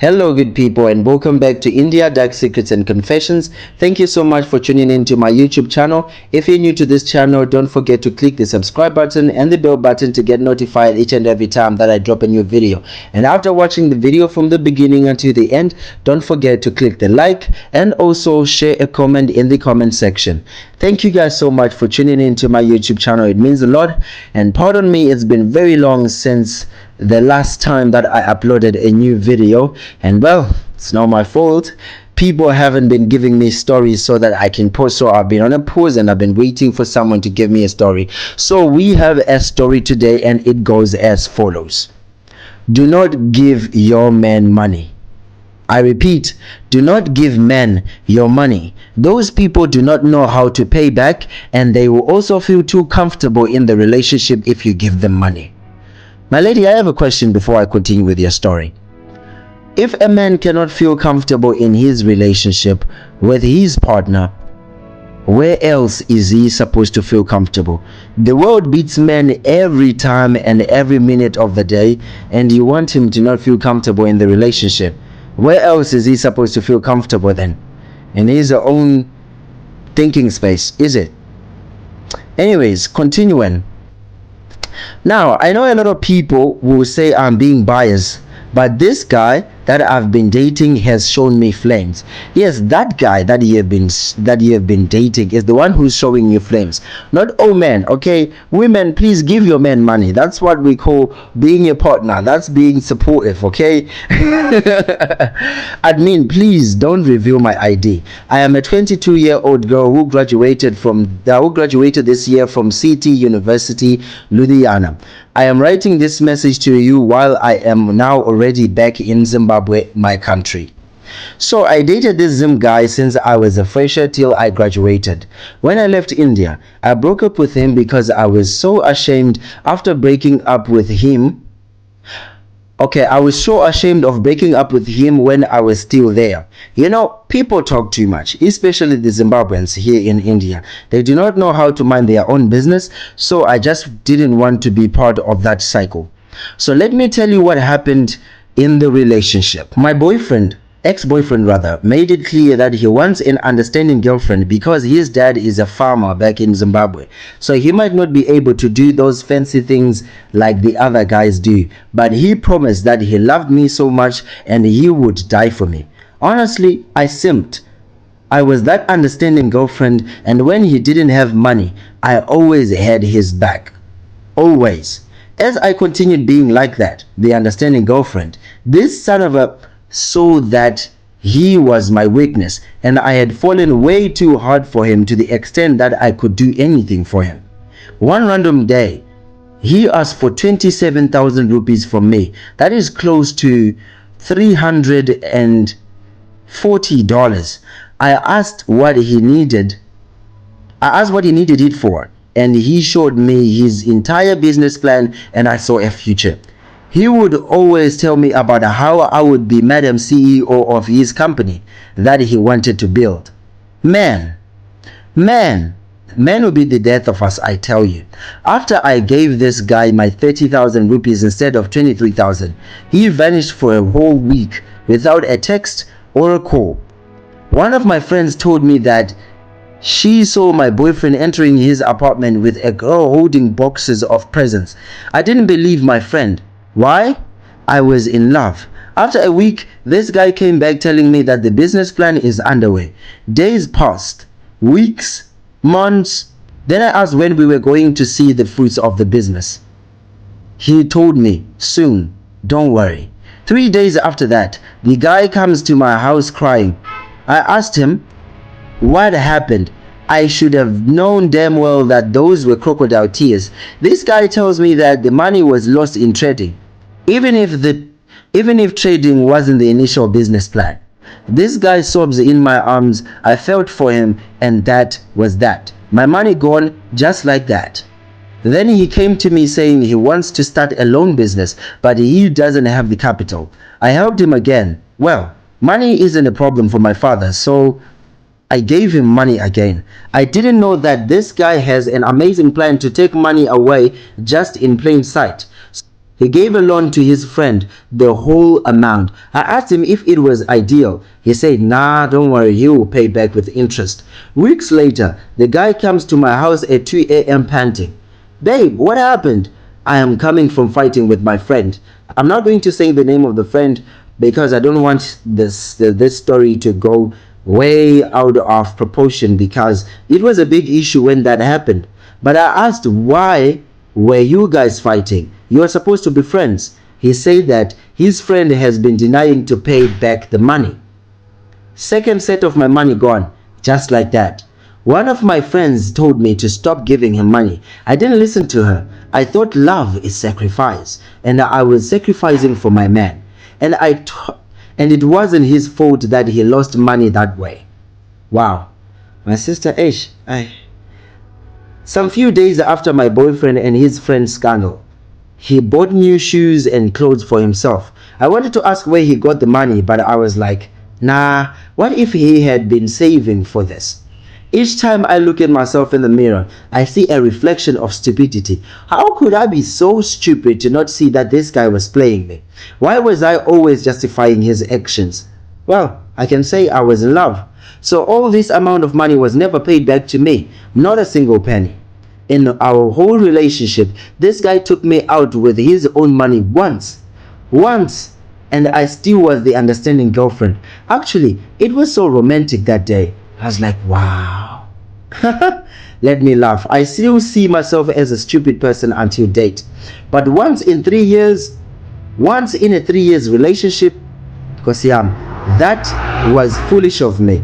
Hello good people, and welcome back to India Dark Secrets and Confessions. Thank you so much for tuning in to my YouTube channel. If you're new to this channel, don't forget to click the subscribe button and the bell button to get notified each and every time that I drop a new video. And after watching the video from the beginning until the end, don't forget to click the like and also share a comment in the comment section. Thank you guys so much for tuning in to my YouTube channel. It means a lot, and pardon me, it's been very long since the last time that I uploaded a new video, and well, it's not my fault. People haven't been giving me stories so that I can post, so I've been on a pause and I've been waiting for someone to give me a story. So we have a story today, and it goes as follows. Do not give your man money. I repeat, do not give men your money. Those people do not know how to pay back, and they will also feel too comfortable in the relationship if you give them money. My lady, I have a question before I continue with your story. If a man cannot feel comfortable in his relationship with his partner, where else is he supposed to feel comfortable? The world beats men every time and every minute of the day, and you want him to not feel comfortable in the relationship. Where else is he supposed to feel comfortable then? In his own thinking space, is it? Anyways, continuing. Now, I know a lot of people will say I'm being biased, but this guy that I've been dating has shown me flames. Yes, that guy that you have been dating is the one who's showing you flames. Not all men, okay? Women, please give your men money. That's what we call being a partner. That's being supportive, okay? Admin, please don't reveal my ID. I am a 22-year-old girl who graduated this year from City University, Ludhiana. I am writing this message to you while I am now already back in Zimbabwe, my country. So I dated this Zim guy since I was a fresher till I graduated. When I left India, I broke up with him because I was so ashamed after breaking up with him. I was so ashamed of breaking up with him when I was still there. You know, people talk too much, especially the Zimbabweans here in India. They do not know how to mind their own business, so I just didn't want to be part of that cycle. So let me tell you what happened in the relationship. My ex-boyfriend rather, made it clear that he wants an understanding girlfriend because his dad is a farmer back in Zimbabwe. So he might not be able to do those fancy things like the other guys do, but he promised that he loved me so much and he would die for me. Honestly, I simped. I was that understanding girlfriend, and when he didn't have money, I always had his back. Always. As I continued being like that, the understanding girlfriend, this son of a saw that he was my weakness, and I had fallen way too hard for him to the extent that I could do anything for him. One random day, he asked for 27,000 rupees from me. That is close to $340. I asked what he needed it for, and he showed me his entire business plan, and I saw a future. He would always tell me about how I would be Madam CEO of his company that he wanted to build. Man will be the death of us, I tell you. After I gave this guy my 30,000 rupees instead of 23,000, he vanished for a whole week without a text or a call. One of my friends told me that she saw my boyfriend entering his apartment with a girl holding boxes of presents. I didn't believe my friend. Why? I was in love. After a week, this guy came back telling me that the business plan is underway. Days passed, weeks, months. Then I asked when we were going to see the fruits of the business. He told me, soon, don't worry. 3 days after that, the guy comes to my house crying. I asked him, what happened? I should have known damn well that those were crocodile tears. This guy tells me that the money was lost in trading, even if trading wasn't the initial business plan. This guy sobs in my arms. I felt for him, and that was that. My money gone just like that. Then he came to me saying he wants to start a loan business, but he doesn't have the capital. I helped him again. Well, money isn't a problem for my father, so I gave him money again. I didn't know that this guy has an amazing plan to take money away just in plain sight. He gave a loan to his friend, the whole amount. I asked him if it was ideal. He said, nah, don't worry, he will pay back with interest. Weeks later, the guy comes to my house at 2 a.m. panting. Babe, what happened? I am coming from fighting with my friend. I'm not going to say the name of the friend because I don't want this story to go way out of proportion, because it was a big issue when that happened. But I asked, why were you guys fighting? You are supposed to be friends. He said that his friend has been denying to pay back the money. Second set of my money gone, just like that. One of my friends told me to stop giving him money. I didn't listen to her. I thought love is sacrifice, and I was sacrificing for my man. And it wasn't his fault that he lost money that way. Wow. My sister Ish, some few days after my boyfriend and his friend's scandal, he bought new shoes and clothes for himself. I wanted to ask where he got the money, but I was like, nah, what if he had been saving for this? Each time I look at myself in the mirror, I see a reflection of stupidity. How could I be so stupid to not see that this guy was playing me? Why was I always justifying his actions? Well, I can say I was in love. So all this amount of money was never paid back to me, not a single penny. In our whole relationship, this guy took me out with his own money once, and I still was the understanding girlfriend. Actually, it was so romantic that day. I was like, wow. Let me laugh. I still see myself as a stupid person until date. But once in a 3 years relationship, that was foolish of me.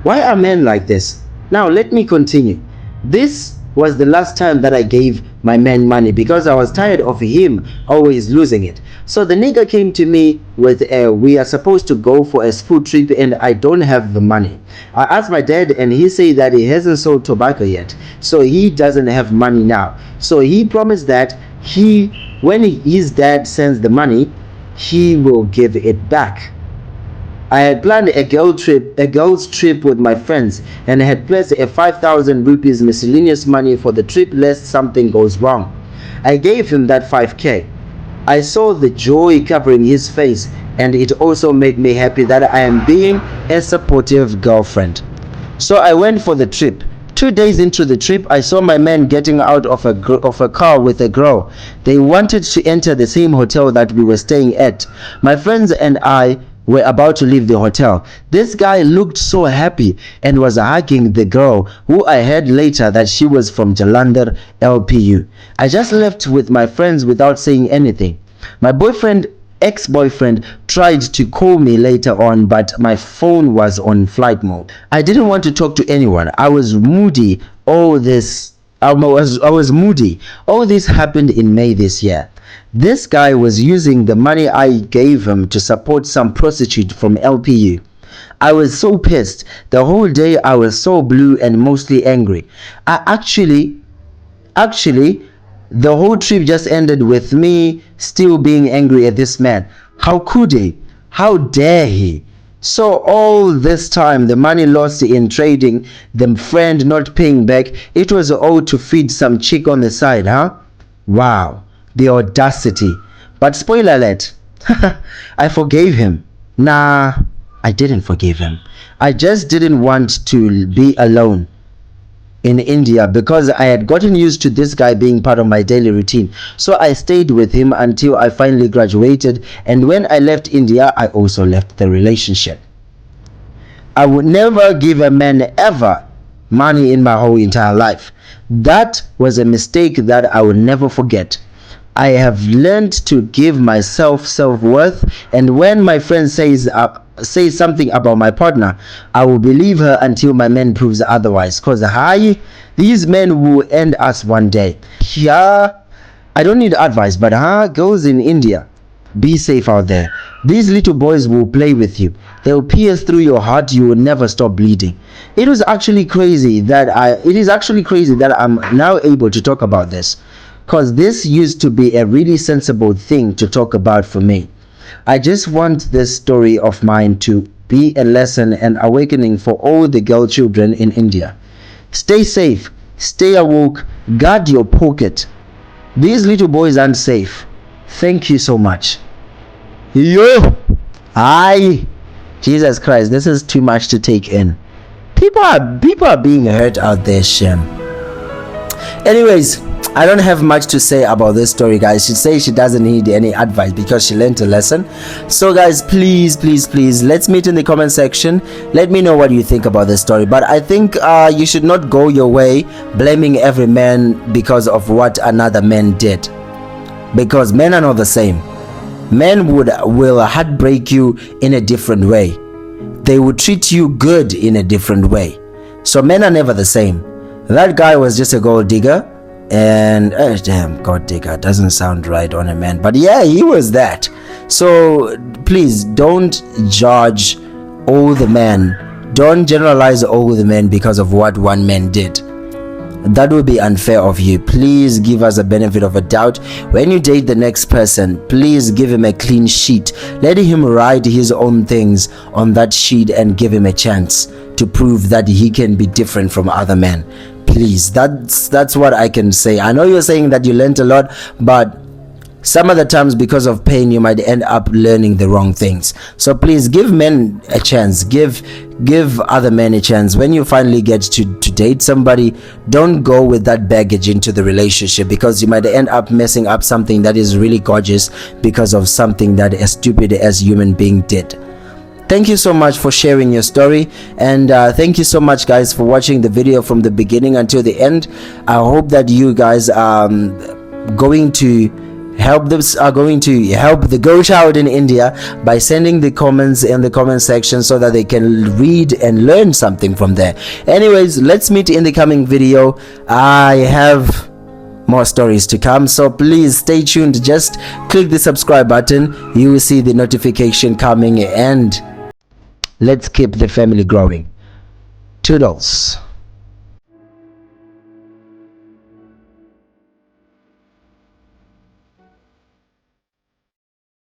Why are men like this? Now let me continue. This was the last time that I gave my man money because I was tired of him always losing it. So the nigga came to me with we are supposed to go for a food trip and I don't have the money. I asked my dad and he said that he hasn't sold tobacco yet, so he doesn't have money now. So he promised that when his dad sends the money, he will give it back. I had planned a girls trip with my friends and had placed a 5,000 rupees miscellaneous money for the trip lest something goes wrong. I gave him that 5k. I saw the joy covering his face, and it also made me happy that I am being a supportive girlfriend. So I went for the trip. 2 days into the trip, I saw my man getting out of a car with a girl. They wanted to enter the same hotel that we were staying at. My friends and I were about to leave the hotel. This guy looked so happy and was hugging the girl, who I heard later that she was from Jalandhar LPU. I just left with my friends without saying anything. My ex-boyfriend tried to call me later on, but my phone was on flight mode. I didn't want to talk to anyone. I was moody. All this happened in May this year. This guy was using the money I gave him to support some prostitute from LPU. I was so pissed. The whole day I was so blue and mostly angry. Actually, the whole trip just ended with me still being angry at this man. How could he? How dare he? So all this time, the money lost in trading, the friend not paying back, it was all to feed some chick on the side, huh? Wow. The audacity. But spoiler alert, I forgave him. Nah, I didn't forgive him. I just didn't want to be alone in India because I had gotten used to this guy being part of my daily routine. So I stayed with him until I finally graduated, and when I left India, I also left the relationship. I would never give a man ever money in my whole entire life. That was a mistake that I will never forget. I have learned to give myself self-worth, and when my friend says something about my partner, I will believe her until my man proves otherwise, because these men will end us one day. Yeah, I don't need advice, but girls in India, be safe out there. These little boys will play with you. They'll pierce through your heart. You will never stop bleeding. It is actually crazy that I'm now able to talk about this, because this used to be a really sensible thing to talk about for me. I just want this story of mine to be a lesson and awakening for all the girl children in India. Stay safe, stay awoke, guard your pocket. These little boys aren't safe. Thank you so much. Yo, I, Jesus Christ, this is too much to take in. People are being hurt out there, Shem. Anyways, I don't have much to say about this story, guys. She says she doesn't need any advice because she learned a lesson. So guys, please let's meet in the comment section. Let me know what you think about this story. But I think you should not go your way blaming every man because of what another man did, because men are not the same. Men will heartbreak you in a different way. They will treat you good in a different way. So men are never the same. That guy was just a gold digger, and damn, gold digger doesn't sound right on a man, but yeah, he was that. So please don't judge all the men. Don't generalize all the men because of what one man did. That would be unfair of you. Please give us a benefit of a doubt. When you date the next person, please give him a clean sheet. Let him write his own things on that sheet and give him a chance to prove that he can be different from other men. Please, that's what I can say. I know you're saying that you learned a lot, but some of the times because of pain you might end up learning the wrong things. So please give men a chance, give other men a chance. When you finally get to date somebody, don't go with that baggage into the relationship, because you might end up messing up something that is really gorgeous because of something that as stupid as human being did. Thank you so much for sharing your story, and thank you so much guys for watching the video from the beginning until the end. I hope that you guys are going to help the girl child in India by sending the comments in the comment section so that they can read and learn something from there. Anyways, let's meet in the coming video. I have more stories to come, so please stay tuned. Just click the subscribe button, you will see the notification coming, and let's keep the family growing. Toodles.